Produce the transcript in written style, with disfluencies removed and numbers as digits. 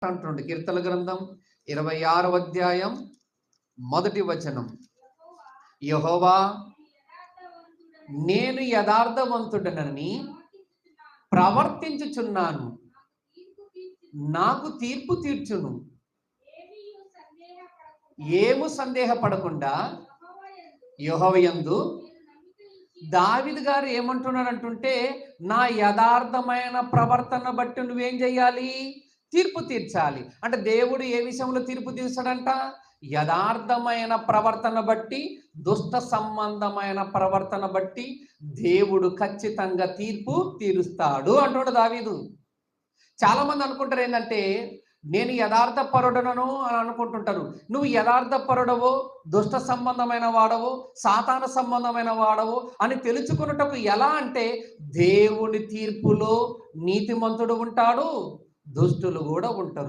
అంటుండే కీర్తన గ్రంథం 26వ అధ్యాయం 1వ వచనం. యెహోవా నేను యథార్థవంతుడనని ప్రవర్తించుచున్నాను, నాకు తీర్పు తీర్చును. ఏము సందేహపడకుండా యెహోవా యందు. దావీదు గారు ఏమంటున్నాడంటుంటే, నా యథార్థమైన ప్రవర్తన బట్టి నువ్వేం చేయాలి? తీర్పు తీర్చాలి. అంటే దేవుడు ఏ విషయంలో తీర్పు తీర్చాడంట? యథార్థమైన ప్రవర్తన బట్టి, దుష్ట సంబంధమైన ప్రవర్తన బట్టి దేవుడు ఖచ్చితంగా తీర్పు తీరుస్తాడు అంటాడు దావీదు. చాలా మంది అనుకుంటారు ఏంటంటే, నేను యథార్థ పరుడనను అని అనుకుంటుంటారు. నువ్వు యథార్థ పరుడవో, దుష్ట సంబంధమైన వాడవో, సాతాన సంబంధమైన వాడవో అని తెలుసుకున్నటకు ఎలా అంటే, దేవుని తీర్పులో నీతిమంతుడు ఉంటాడు, దుష్టులు కూడా ఉంటారు.